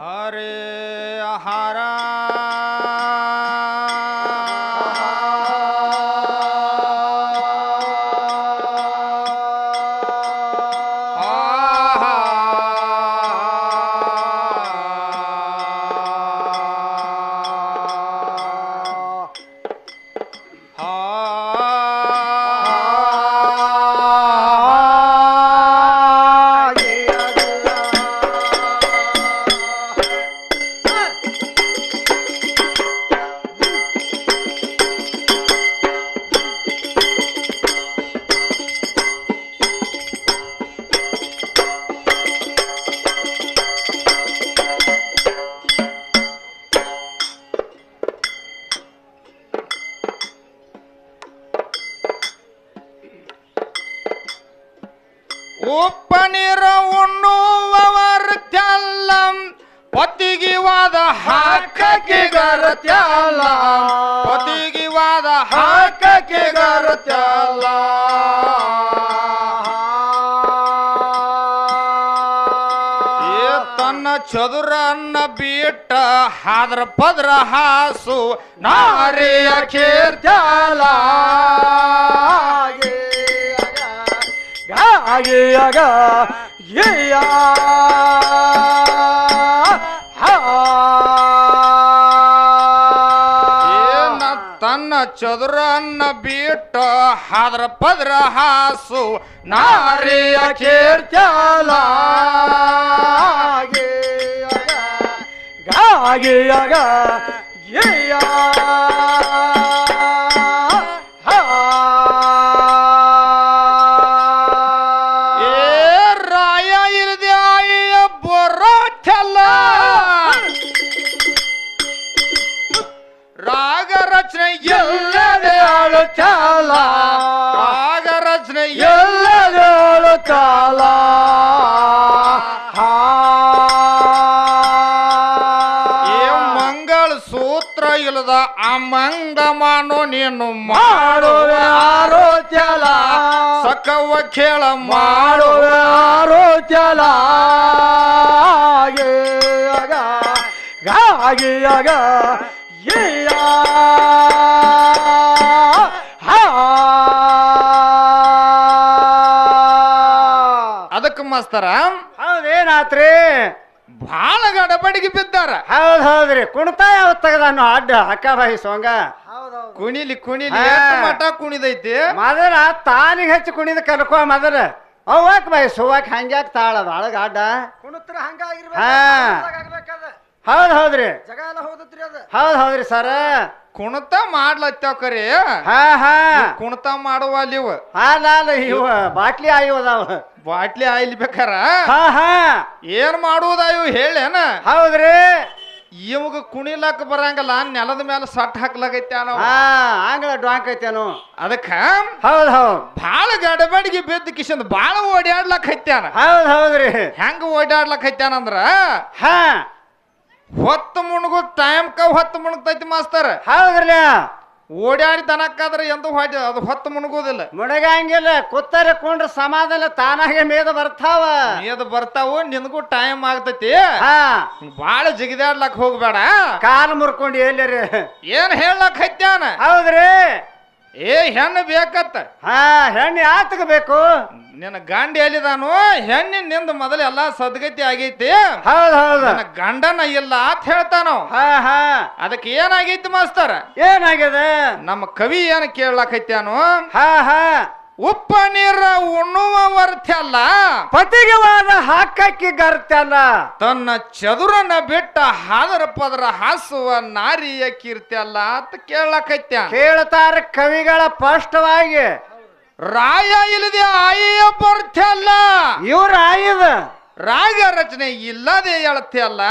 ಹರೇ ಹರ ಉಪ್ಪನೀರ ಉಣ್ಣುವವರ ತ್ಯಲ್ಲ ಪತಿಗಿವಾದ ಹಾಕಕ್ಕೆ ಗರತ್ಯಲ್ಲ ಪತಿಗಿವಾದ ಹಾಕಕ್ಕೆ ಗರತ್ಯಲ್ಲ ತನ್ನ ಚದುರನ್ನ ಬಿಟ್ಟ ಹಾದ್ರ ಪದ್ರ ಹಾಸು ನಾರಿಯ ಕೀರ್ತ್ಯಲ್ಲ ಆಗ ತನ್ನ ಚದುರನ್ನ ಬಿಟ್ಟ ಹಾದ್ರ ಪದ್ರ ಹಾಸು ನಾರಿಯ ಕೀರ್ತ್ಯಲ ಆಗ ರಾಗ ರಚನೆ ಎಲ್ಲದೇಳು ಚಾಲ ರಾಗ ರಚನೆ ಎಲ್ಲದೇಳು ಚಾಲ ಮಂಗಳ ಸೂತ್ರ ಇಲ್ಲದ ಅಮಂಗ ಮಾನು ನೀನು ಮಾಡುವ ಆರೋಚಲ ಸಕವ ಖೇಳ ಮಾಡುವ ಆರೋಚಲ ಆಗ ಅದಕ್ಕೆ ಮಾಸ್ತರ ಹೌದೇನಾತ್ರಿ ಬಹಳ ಗಡಬಡಿಗೆ ಬಿದ್ದಾರ ಹೌದ್ರಿ ಕುಣಿತಾ ಯಾವತ್ ತೆಗದಾನು ಅಡ್ಡ ಅಕ್ಕ ಬಾಯಿ ಸೋಂಗ ಕುಣಿಲಿ ಕುಣಿಲಿ ಮಠ ಕುಣಿದೈತಿ ಮದರ ತಾನಿಗೆ ಹಚ್ಚಿ ಕುಣಿದ ಕಲ್ಕೋ ಮದರ ಅವ್ವಾಕ್ ಬಾಯಿ ಸುವಾಕ್ ಹಂಗ್ಯಾಕ್ ತಾಳದ ಒಳಗ ಅಡ್ಡ ಕುಣತ್ರ ಹೌದ್ರಿ ಜಗ ಎಲ್ಲ ಹೋದತ್ರಿ ಅದ ಹೌದ್ರಿ ಸರ ಕುಣಿತ ಮಾಡ್ಲತ್ತಾವ ಕರೆ ಹಾ ಕುಣಿತ ಮಾಡುವ ಅಲ್ಲಿ ಇವ ಹಾಲ ಇವ ಬಾಟ್ಲಿ ಆಯ್ವು ಅದಾವ ಬಾಟ್ಲಿ ಆಯ್ಲಿ ಬೇಕಾರ ಹಾ ಏನ್ ಮಾಡುವುದ ಇವ್ ಹೇಳೇನ ಹೌದ್ರಿ ಇವಾಗ ಕುಣಿಲಾಕ ಬರಂಗಲ್ಲ ನೆಲದ ಮೇಲೆ ಸಟ್ ಹಾಕ್ಲಾಗೈತ್ಯ ನಾವು ಆಂಗ್ಲ ಡಾಂಕ್ ಐತೇನು ಅದಕ್ಕ ಹೌದ್ ಬಾಳ ಗಡಬಡಿಗೆ ಬಿದ್ದ ಕಿಶನ್ ಬಾಳ ಓಡಾಡ್ಲಕ್ ಹತ್ಯಾನ ಹೌದ್ರಿ ಹೆಂಗ ಓಡಾಡ್ಲಕ್ ಹತ್ಯಾನಂದ್ರ ಹಾ ಹೊತ್ತು ಮುಣಗು ಟೈಮ್ ಹೊತ್ತು ಮುಣಗ್ತೈತಿ ಮಾಸ್ತರ್ ಹೌದ್ರಲ್ಲ ಓಡಾಡಿ ದನಕ್ಕಾದ್ರೆ ಎಂದು ಅದು ಹೊತ್ತು ಮುಣಗುದಿಲ್ಲ ಮುಣಗಂಗಿಲ್ಲ ಕೂತಾರೆ ಕೊಂಡ್ರ ಸಮಾಧಾನ ತಾನಾಗೆ ಮೇದ ಬರ್ತಾವ ನೀದ್ ಬರ್ತಾವು ನಿನಗೂ ಟೈಮ್ ಆಗ್ತೈತಿ ಹಾ ಬಾಳ ಜಿಗಿದಾಡ್ಲಕ್ ಹೋಗ್ಬೇಡ ಕಾಲು ಮುರ್ಕೊಂಡು ಎಲ್ಲರಿ ಏನ್ ಹೇಳಕ್ ಹತ್ಯಾನ ಹೌದ್ರಿ ಏ ಹೆಣ್ಣು ಬೇಕತ್ತ ಹಾ ಹೆಣ್ಣು ಯಾತಕಬೇಕು ನಿನ್ನ ಗಂಡ ಎಲ್ಲಿದಾನು ಹೆಣ್ಣಿನ ನಿಂದ ಮೊದಲ ಎಲ್ಲಾ ಸದ್ಗತಿ ಆಗೈತಿ ಹೌದ್ ನನ್ನ ಗಂಡನ ಇಲ್ಲ ಅಂತ ಹೇಳ್ತಾನೋ ಹಾ ಅದಕ್ಕೆ ಏನಾಗೈತಿ ಮಾಸ್ತರ ಏನಾಗಿದೆ ನಮ್ಮ ಕವಿ ಏನ್ ಕೇಳಾಕೈತ್ಯಾನು ಹಾ ಉಪ್ಪ ನೀರ ಉಣ್ಣುವ ವರ್ತಲ್ಲ ಪತಿಗೆ ವಾದ ಹಾಕಕ್ಕಿ ಗರ್ತಲ್ಲ ತನ್ನ ಚದುರನ ಬಿಟ್ಟ ಹಾದರ ಪದರ ಹಾಸುವ ನಾರಿಯ ಕೀರ್ತಿಯಲ್ಲ ಅಂತ ಕೇಳಾಕೈತ್ಯ ಕೇಳ್ತಾರ ಕವಿಗಳ ಸ್ಪಷ್ಟವಾಗಿ ರಾಯ ಇಲ್ಲದೆ ಆಯ ಬರ್ತಲ್ಲ ಇವ್ರ ಆಯ್ದ ರಾಗ ರಚನೆ ಇಲ್ಲದೆ ಹೇಳ್ತಿಯಲ್ಲ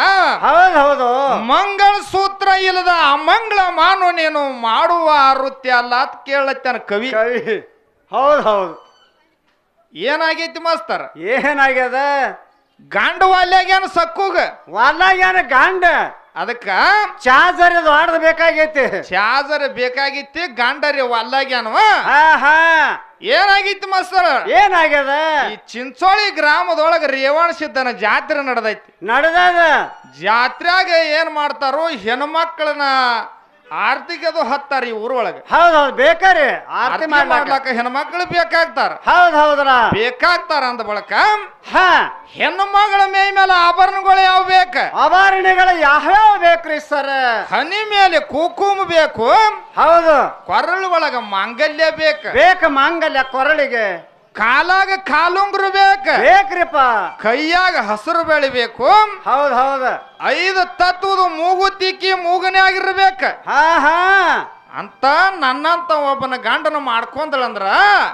ಹೌದು ಮಂಗಳ ಸೂತ್ರ ಇಲ್ಲದ ಅಮಂಗಳ ಮಾನು ನೀನು ಮಾಡುವ ವೃತ್ತಿ ಅಲ್ಲ ಅಂತ ಕೇಳತ್ತಾನ ಕವಿ ಹೌದು ಏನಾಗೈತಿ ಮಾಸ್ತರ್ ಏನಾಗ್ಯದ ಗಂಡ ವಾಲ್ಯಾಗೇನು ಸಕ್ಕುಗ ವಾಲ್ಯಾಗೇನ ಗಂಡ ಅದಕ್ಕ ಚಾರ್ಜರ್ ಇದು ಆಡ್ದ ಬೇಕಾಗೈತಿ ಚಾರ್ಜರ್ ಬೇಕಾಗಿತ್ತಿ ಗಂಡರಿ ವಲ್ಲಾಗ್ಯಾನವ ಹಾ ಏನಾಗಿತ್ತು ಮಾಸ್ತರ್ ಏನಾಗ್ಯದ ಈ ಚಿಂಚೋಳಿ ಗ್ರಾಮದೊಳಗ ರೇವಣ ಸಿದ್ದನ ಜಾತ್ರೆ ನಡೆದೈತಿ ನಡೆದದ ಜಾತ್ರೆಯಾಗ ಏನ್ ಮಾಡ್ತಾರೋ ಹೆಣ್ಮಕ್ಳನ್ನ ಆರ್ತಿಗದು ಹತ್ತಾರ ಈ ಊರೊಳಗ ಹೌದೌದು ಬೇಕಾರಿ ಆರತಿ ಮಾಡ್ಲಾಕ ಹೆಣ್ಮಕ್ಳು ಬೇಕಾಗ್ತಾರ ಹೌದೌದ್ರ ಬೇಕಾಗ್ತಾರ ಅಂದ ಬಳಕ ಹಾ ಹೆಣ್ಣು ಮಗಳ ಮೈ ಮೇಲೆ ಆಭರಣಗಳು ಯಾವ ಬೇಕ ಆಭರಣಗಳು ಯಾವ್ಯಾವ ಬೇಕ್ರಿ ಸರ್ ಹನಿ ಮೇಲೆ ಕುಕುಮ ಬೇಕು ಹೌದು ಕೊರಳು ಒಳಗ ಮಾಂಗಲ್ಯ ಬೇಕ ಮಾಂಗಲ್ಯ ಕೊರಳಿಗೆ ಕಾಲಾಗ ಕಾಲುಂಗ್ರು ಬೇಕ್ರಿಪ್ಪ ಕೈಯಾಗ ಹಸಿರು ಬೆಳಿಬೇಕು ಹೌದ್ ಹೌದ 5 ತತ್ವದ ಮೂಗು ತಿಕ್ಕಿ ಮೂಗನೇ ಆಗಿರ್ಬೇಕ ಹಾ ಅಂತ ನನ್ನಂತ ಒಬ್ಬನ ಗಂಡನ ಮಾಡ್ಕೊಂಡಳಂದ್ರ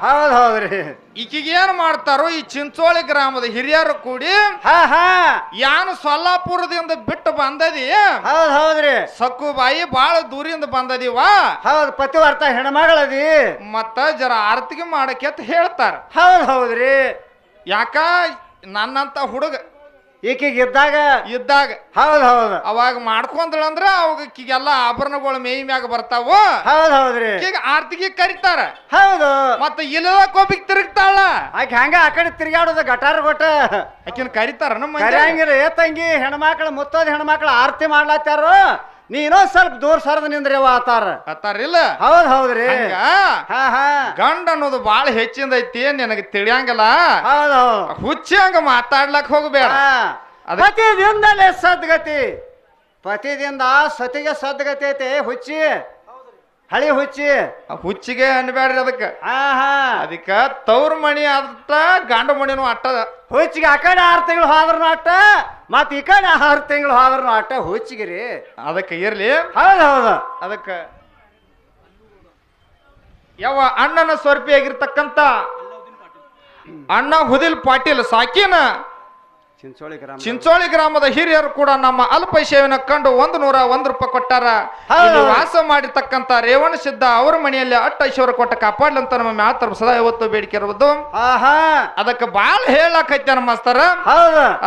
ಹೌದ್ ಹೌದ್ರಿ ಈಕಿಗೆ ಏನ್ ಮಾಡ್ತಾರೋ ಈ ಚಿಂಚೋಳಿ ಗ್ರಾಮದ ಹಿರಿಯರು ಕೂಡಿ ಯಾನು ಸೊಲ್ಲಾಪುರದಿಂದ ಬಿಟ್ಟು ಬಂದದಿ ಹೌದ್ರಿ ಸಕ್ಕುಬಾಯಿ ಬಾಳ ದೂರಿಂದ ಬಂದದಿವ ಹೌದ್ ಪತಿವರ್ತ ಹೆಣ್ಮಗಳದಿ ಮತ್ತ ಜರ ಆರತಿಗೆ ಮಾಡಕ್ಕೆ ಅಂತ ಹೇಳ್ತಾರ ಹೌದ್ರಿ ಯಾಕ ನನ್ನಂತ ಹುಡುಗ ಈಕಿಗೆ ಇದ್ದಾಗ ಹೌದ್ ಅವಾಗ ಮಾಡ್ಕೊಂಡ್ಳಂದ್ರ ಅವಾಗೆಲ್ಲ ಆಭರಣಗಳು ಮೇಯಿ ಮ್ಯಾಗ ಬರ್ತಾವ ಹೌದ್ರಿ ಈಗ ಆರ್ತಿಗೆ ಕರಿತಾರ ಹೌದು ಮತ್ತ ಇಲ್ಲದ ಕೋಪಿಗೆ ತಿರುಗ್ತಾಳ ಆಕೆ ಹಂಗ ಆ ಕಡೆ ತಿರ್ಗಾಡೋದು ಗಟಾರ ಕೊಟ್ಟ ಆಕಿನ ಕರಿತಾರ ನಮ್ಮ ಕರಿಯಂಗಿಲ್ಲ ತಂಗಿ ಹೆಣ್ಮಕ್ಳು ಮುತ್ತೋದ ಹೆಣ್ಮಕ್ಳು ಆರತಿ ಮಾಡ್ಲಾತ್ತಾರ ನೀನೋ ಸ್ವಲ್ಪ ದೂರ ಸರದ ನಿಂದ್ರಿ ಅತ್ತಾರಿಲ್ಲ ಹೌದ್ರಿ ಗಂಡ ಅನ್ನೋದು ಬಾಳ ಹೆಚ್ಚಿಂದ ಐತಿ ನಿನಗೆ ತಿಳಿಯಂಗಿಲ್ಲ ಹೌದು ಹುಚ್ಚಿ ಹಂಗ ಮಾತಾಡ್ಲಕ್ ಹೋಗ್ಬೇಡ ಪತಿದಿಂದಲೇ ಸದ್ಗತಿ ಪತಿದಿಂದ ಸತಿಗೆ ಸದ್ಗತಿ ಐತಿ ಹುಚ್ಚಿ ಹಳಿ ಹುಚ್ಚಿಗೆ ಅನ್ಬೇಡ್ರಿ ಅದಕ್ಕ ತವ್ರ ಮಣಿ ಅಷ್ಟ ಗಂಡ ಮಣಿನೂ ಅಟ್ಟದ ಹುಚ್ಚಿಗೆ ಆ ಕಡೆ 6 ತಿಂಗಳು ಹೋದ್ರನು ಅಟ್ಟ ಮತ್ ಈ ಕಡೆ 6 ತಿಂಗಳು ಹೋದ್ರನು ಅಟ್ಟ ಹುಚ್ಚಿಗಿರಿ ಅದಕ್ಕೆ ಇರ್ಲಿ ಹೌದು ಅದಕ್ಕ ಯಾವ ಅಣ್ಣನ ಸ್ವರ್ಪಿ ಆಗಿರ್ತಕ್ಕಂತ ಅಣ್ಣ ಹುದಿಲ್ ಪಾಟೀಲ್ ಸಾಕಿನ ಚಿಂಚೋಳಿ ಗ್ರಾಮದ ಹಿರಿಯರು ಕೂಡ ನಮ್ಮ ಅಲ್ಪ ಸೇವೆನ ಕಂಡು 101 ರೂಪಾಯಿ ಕೊಟ್ಟಾರ ವಾಸ ಮಾಡಿರ್ತಕ್ಕಂತ ರೇವಣ ಸಿದ್ಧ ಅವ್ರ ಮನೆಯಲ್ಲಿ ಐಶ್ವರ್ಯ ಕೊಟ್ಟ ಕಾಪಾಡ್ಲಂತ ನಮ್ಮ ಮ್ಯಾತರ ಸದಾ ಯಾವತ್ತು ಬೇಡಿಕೆ ಇರುವುದು ಅದಕ್ಕೆ ಬಾಳ ಹೇಳಾಕೈತೆ ನಮ್ಮ ಮಾಸ್ತರ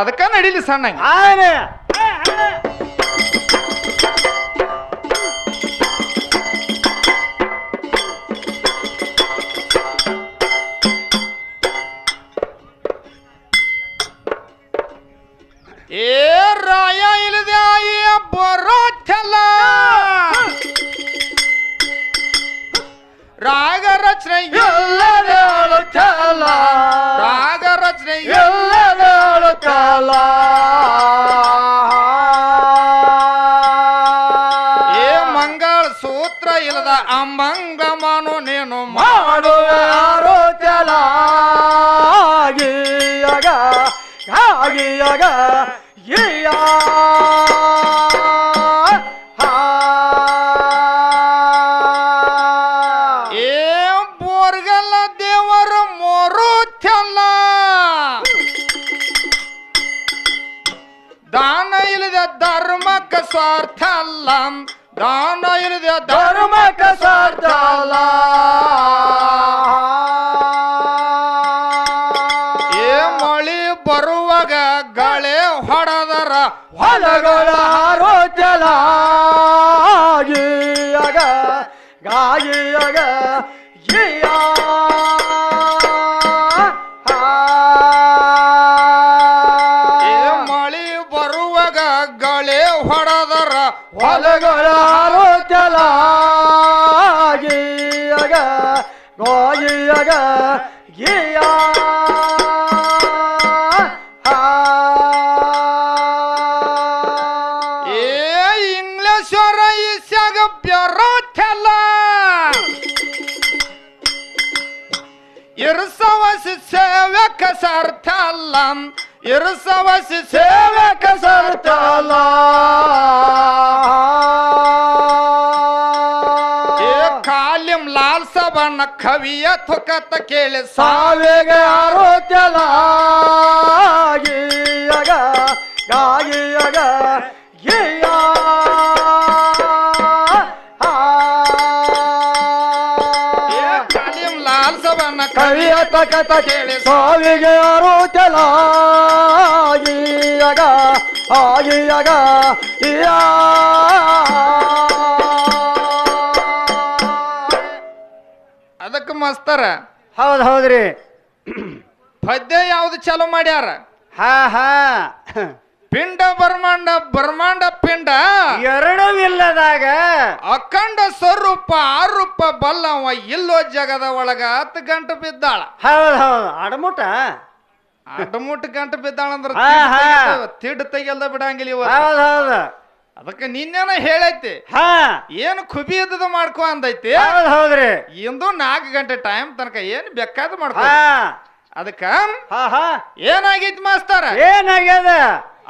ಅದಕ್ಕ ನಡೀಲಿ ಸಣ್ಣ ಏ ರಾಯ ಇಲ್ಲದೆ ಬರೋಲ್ಲ ರಾಗ ರಚನೆ ರಾಗ ರಚನೆ ಏ ಮಂಗಳ ಸೂತ್ರ ಇಲ್ಲದ ಅಮಂಗಮನು ನೀನು ಮಾಡುವ ಬೋರ್ಗಲ್ಲ ದೇವರು ಮೋರುತ್ತಲ್ಲ ದಾನ ಇಲ್ಲದೆ ಧರ್ಮಕ್ಕ ಸ್ವಾರ್ಥ ಅಲ್ಲ ದಾನ ಇಲ್ಲದೆ ಧರ್ಮಕ್ಕ ಸ್ವಾರ್ಥ ಅಲ್ಲ ಬರುವಾಗ ಗಳೆ ಹೊಡೆದರ ಹೊಲಗಳ ಹಾರೋಚಲ ಗಾಯಿಯಾಗ ಮಳಿ ಬರುವಾಗ ಗಳೆ ಹೊಡೆದರ ಹೊಲಗಳ ಹಾರೋಚಲ ಗಾಯಿಯಾಗ ಇಂಗ್ಲೇಶ್ವರ ಈಸ್ಯಾಗ ಬೆರೋಠಲ್ಲ ಇರ್ಸವಸಿ ಸೇವಕ ಸಾರ್ಥ ಅಲ್ಲ ಇರ್ಸವಸಿ ಸೇವಕ ಸಾರ್ಥ ಅಲ್ಲ ಕಾಲಿಂ ಲಾಲ್ ಸಬನ ಕವಿಯ ಥುಕತ ಕೇಳಿ ಸಾವಿಗ ಆರೋತ್ಯಲ ಗಾಯಿಯಾಗ ಕಾಲಿಂ ಲಾಲ್ ಸಬನ ಕವಿಯ ಥುಕತ ಕೇಳಿ ಸಾವಿಗೆ ಆರೋತ್ಯಲ ಆಗಿಯಾಗ ಅದಕ್ಕೆ ಮಾಸ್ತರ ಹೌದ್ ಹೌದ್ರಿ ಪದ್ಯ ಯಾವ್ದು ಚಾಲು ಮಾಡ್ಯಾರ ಹಾ ಹಾ ಪಿಂಡ ಬ್ರಹ್ಮಾಂಡ ಬ್ರಹ್ಮಾಂಡ ಪಿಂಡ ಎರಡೂ ಇಲ್ಲದಾಗ ಅಖಂಡ ಸ್ವರೂಪ ಆರೂಪ ಬಲ್ಲವ ಇಲ್ಲೋ ಜಗದ ಒಳಗ 10 ಗಂಟೆ ಬಿದ್ದಾಳ ಹೌದ್ ಹೌದು ಅಡಮುಟ ಅಡ್ಡಮುಟ್ಟು ಗಂಟೆ ಬಿದ್ದಾಳ ಅಂದ್ರ ಹಾ, ಹಾ. ತಿಡ್ ತೆಗೆಲ್ದ ಬಿಡಂಗಿಲ್ಲ ಇವತ್ತು. ಹೌದ್ ಹೌದು ಅದಕ್ಕೆ ನಿನ್ನೇನ ಹೇಳೈತಿ ಹಾ ಏನು ಖುಬಿ ಇದ್ದದ ಮಾಡ್ಕೊ ಅಂದೈತಿ ಹೌದ್ ಹೌದ್ರಿ ಇಂದು 4 ಗಂಟೆ ಟೈಮ್ ತನಕ ಏನ್ ಬೇಕಾದ ಮಾಡ್ಕೊ ಹಾ ಅದಕ್ಕ ಹಾ ಹಾ ಏನಾಗೈತಿ ಮಾಸ್ತರ ಏನಾಗ್ಯದ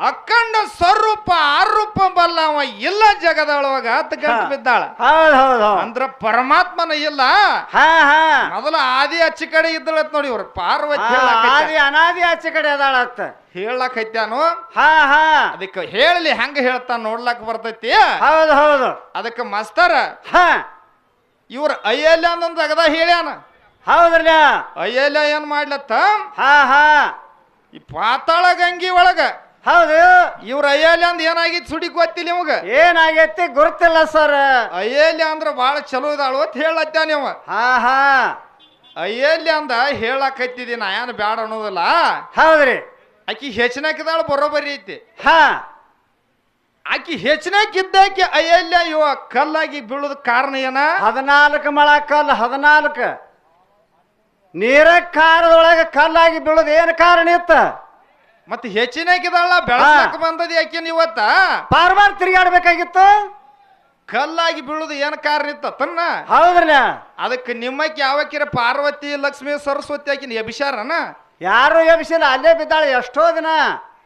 ಅಖಂಡ ಸ್ವರೂಪ ಆರೂಪ ಬಲ್ಲವ ಇಲ್ಲ ಜಗದೊಳಗ 10 ಗಂಟೆ ಬಿದ್ದಾಳ ಹೌದ್ ಹೌದ್ ಹೌದ್ ಅಂದ್ರ ಪರಮಾತ್ಮನ ಇಲ್ಲ ಹಾ ಹಾ ಮೊದಲ ಆದಿ ಅಚ್ಚಿ ಕಡೆ ಇದ್ದಳತ್ ನೋಡಿ ಇವ್ರ ಪಾರ್ವತಿ ಆದಿ ಅನಾದಿ ಆಚೆ ಕಡೆ ಅದಾಳತ್ತ ಹೇಳಕೈತ್ಯಾನು ಹಾ ಹಾ ಅದಕ್ಕೆ ಹೇಳಲಿ ಹೆಂಗ ಹೇಳ್ತಾನ ನೋಡ್ಲಾಕ್ ಬರ್ತೈತಿ ಹೌದು ಹೌದು ಅದಕ್ಕೆ ಮಾಸ್ತರ ಹಾ ಇವ್ರ ಅಯ್ಯಲ್ಯ ಅಂದ್ ಅಗದ ಹೇಳ್ಯಾನ ಹೌದ್ರಲ್ಲ ಅಯ್ಯಲ್ಯ ಏನ್ ಮಾಡ್ಲತ್ತ ಹಾ ಹಾ ಈ ಪಾತಾಳ ಗಂಗಿ ಒಳಗ ಹೌದು ಇವ್ರ ಅಯ್ಯಲ್ಯ ಅಂದ್ ಏನಾಗಿತ್ತು ಸುಡಿ ಗೊತ್ತಿಲ್ಲ ನಿಮಗ ಏನಾಗೈತಿ ಗುರುತಿಲ್ಲ ಸರ್ ಅಯ್ಯಲ್ಯ ಅಂದ್ರ ಬಾಳ ಚಲೋ ಇದಾಳು ಅಂತ ಹೇಳತ್ತ ನೀವು ಹಾ ಹಾ ಅಯ್ಯಲ್ಯ ಅಂದ ಹೇಳಕತ್ತಿದಿ ನಾ ಏನ್ ಬ್ಯಾಡ ಅನ್ನೋದಿಲ್ಲ ಹೌದ್ರಿ ಆಕಿ ಹೆಚ್ಚಿನಕಿದಾಳು ಬರೋಬರಿ ಐತಿ ಹಾ ಆಕಿ ಹೆಚ್ಚಿನಕ್ಕಿದ್ದಾಕಿ ಅಯ್ಯಲ್ಯ ಇವ ಕಲ್ಲಾಗಿ ಬೀಳೋದ ಕಾರಣ ಏನ 14 ಮೊಳ ಕಲ್ಲು 14 ನೀರ ಕಾರದೊಳಗ ಕಲ್ಲಾಗಿ ಬೀಳೋದು ಏನ್ ಕಾರಣ ಇತ್ತ ಮತ್ತೆ ಹೆಚ್ಚಿನಕಿದಾಳ ಬೆಳಸಾಕ ಬಂದದ ಯಾಕೆ ಇವತ್ತ ಬಾರ್ ತಿರುಗಾಡ್ಬೇಕಾಗಿತ್ತು ಕಲ್ಲಾಗಿ ಬೀಳುದು ಏನ್ ಕಾರಣ ಇತ್ತ ತನ್ನ ಹೌದ್ರಲ್ಲ ಅದಕ್ಕೆ ನಿಮ್ಮಕ್ಕೆ ಯಾವಕ್ಕಿರ ಪಾರ್ವತಿ ಲಕ್ಷ್ಮಿ ಸರಸ್ವತಿ ಆಕಿನ ಎಬಿಸಾರನ ಯಾರು ಎಬ್ಸಿಲ್ಲ ಅಲ್ಲೇ ಬಿದ್ದಾಳೆ ಎಷ್ಟೋ ದಿನ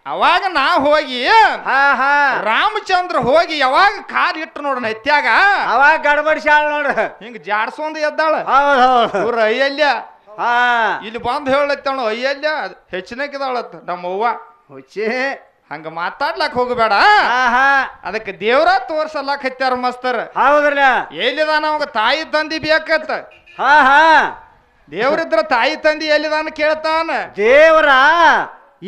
ಅವಾಗ ನಾ ಹೋಗಿ ಹಾ ಹಾ ರಾಮಚಂದ್ರ ಹೋಗಿ ಯಾವಾಗ ಕಾಲ್ ಇಟ್ಟು ನೋಡ ನೆತ್ಯಾಗ ಅವಾಗ ಗಡಬಡಿಸ್ಯಾಳ ನೋಡ್ರ ಹಿಂಗ ಜಾಡ್ಸೊಂದು ಎದ್ದಾಳ ಹೌದ್ ಹೌದು ಇವ್ರ ಅಯ್ಯಲ್ಯ ಹಾ ಇಲ್ಲಿ ಬಂದು ಹೇಳತ್ತಾಳ ಅಯ್ಯಲ್ಯ ಹೆಚ್ಚಿನಕಿದಾಳತ್ತ ನಮ್ಮ ಅವ್ವ ಹುಚ್ಚಿ ಹಂಗ ಮಾತಾಡ್ಲಾಕ್ ಹೋಗಬೇಡ ಹಾ ಹಾ ಅದಕ್ಕೆ ದೇವ್ರ ತೋರ್ಸಲ್ಲಾಕ್ ಹತ್ಯಾರ ಮಸ್ತರ್ ಹೌದ್ರಲ್ಲ ಎಲ್ಲಿದಾನ ಅವಾಗ ತಾಯಿ ತಂದಿ ಬೇಕತ್ತ ಹಾ ಹಾ ದೇವ್ರಿದ್ರ ತಾಯಿ ತಂದಿ ಎಲ್ಲಿದಾನ ಕೇಳ್ತಾನ ದೇವರ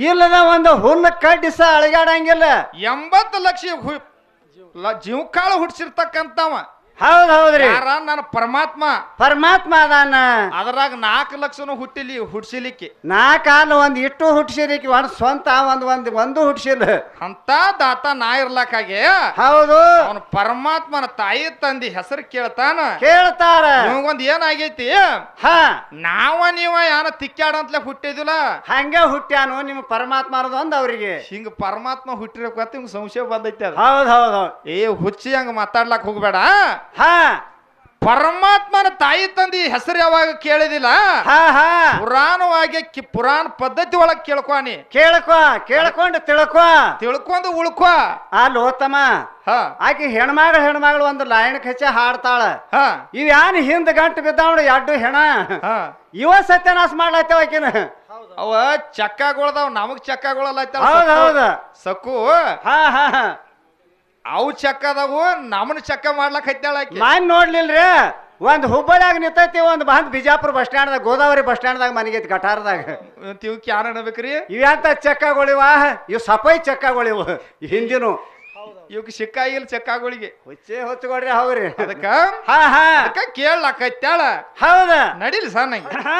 ಇಲ್ಲದ ಒಂದು ಹುಲ್ಲು ಕಡ್ಡಿಸ ಅಳಗಾಡಂಗಿಲ್ಲ 80 ಲಕ್ಷ ಜೀವಕಾಳು ಹುಡ್ಸಿರ್ತಕ್ಕಂತವ ಹೌದ್ ಹೌದ್ರಿ ಯಾರ ನನ್ನ ಪರಮಾತ್ಮ ಪರಮಾತ್ಮ ಅದಾನ ಅದ್ರಾಗ 4 ಲಕ್ಷನು ಹುಡ್ಸಿಲಿಕ್ಕೆ 4 ಕಾಲು ಒಂದ್ ಇಟ್ಟು ಹುಟ್ಸಿರಿಕಿ ಒಂದ್ ಸ್ವಂತ ಒಂದು ಹುಟ್ಸಿಲ್ಲ ಅಂತ ದಾತ ನಾ ಇರ್ಲಾಕಾಗೆ ಹೌದು ಅವನ ಪರಮಾತ್ಮನ ತಾಯಿ ತಂದಿ ಹೆಸರು ಕೇಳ್ತಾನ ಕೇಳ್ತಾರ ನಿಮಗೊಂದ್ ಏನಾಗೈತಿ ಹಾ ನೀವ ಯಾನ ತಿಕ್ಕಾಡಂತ್ಲೆ ಹುಟ್ಟಿದಿಲ್ಲ ಹಂಗೆ ಹುಟ್ಟ್ಯಾನು ನಿಮ್ ಪರಮಾತ್ಮ ಅನ್ನೋದೊಂದ್ ಅವ್ರಿಗೆ ಹಿಂಗ ಪರಮಾತ್ಮ ಹುಟ್ಟಿರಕತ್ತ ಹಿಂಗ ಸಂಶಯ ಬಂದೈತಿ ಅದ ಹೌದ್ ಹೌದು ಏ ಹುಚ್ಚಿ ಹಂಗ ಮಾತಾಡ್ಲಾಕ್ ಹೋಗ್ಬೇಡ ಹಾ ಪರಮಾತ್ಮನ ತಾಯಿ ತಂದಿ ಹೆಸರು ಯಾವಾಗ ಕೇಳಿದಿಲ್ಲ ಹಾ ಹಾ ಪುರಾಣವಾಗಿ ಪುರಾಣ ಪದ್ಧತಿ ಒಳಗ್ ಕೇಳ್ಕೊನಿ ಕೇಳ್ಕೊಂಡು ತಿಳ್ಕೊಂಡು ಉಳ್ಕೊ ಅಲ್ಲಿ ಓತಮ್ಮ ಹ ಆಕಿ ಹೆಣ್ಮಗಳು ಒಂದು ಲೈನ್ ಹಚ್ಚ ಹಾಡ್ತಾಳ ಹ ಇವ್ ಯಾನ್ ಹಿಂದ್ ಗಂಟು ಬಿದ್ದಾವಣ ಎರಡು ಹೆಣ ಹ ಇವ ಸತ್ಯನಾಶ ಮಾಡ್ಲಾತೇವ ಆಕಿನ ಅವ ಚಕ್ಕಗಳದಾವ್ ನಮಗ್ ಚಕ್ಕಗಳಲ್ಲ ಹೌದ್ ಹೌದು ಸಕ್ಕು ಹಾ ಹಾ ಅವು ಚಕ್ಕ ಅದಾವು ನಮ್ಮನ್ನ ಚಕ್ಕ ಮಾಡ್ಲಕ್ ಹತ್ತಾಳ ನಾನ್ ನೋಡ್ಲಿಲ್ರಿ ಒಂದ್ ಹುಬ್ಬಳ್ಳಿಯಾಗ ನಿಂತೈತಿ ಒಂದ್ ಬಂದ್ ಬಿಜಾಪುರ ಬಸ್ ಸ್ಟ್ಯಾಂಡ್ದಾಗ ಗೋದಾವರಿ ಬಸ್ ಸ್ಟ್ಯಾಂಡ್ದಾಗ ಮನೆಗೈತಿ ಗಟಾರದಾಗ ಇವಕ್ಕೆ ಯಾರು ಅನ್ಬೇಕ್ರಿ ಇವಂತ ಚಕ್ಕಗಳಿವ ಇವ್ ಸಫಾಯಿ ಚಕ್ಕಗಳಿವ ಹಿಂದಿನು ಇವಕ್ಕೆ ಸಿಕ್ಕಾಗಿಲ್ಲ ಚಕ್ಕಗಳಿಗೆ ಹೊಚ್ಚಕೊಡ್ರಿ ಹೌದ್ರಿ ಅದಕ್ಕ ಹಾ ಹಾ ಅದಕ್ಕ ಕೇಳಕ್ ಹತ್ತಾಳ ಹೌದ ನಡಿಲಿ ಸರ್ ನಂಗೆ ಹಾ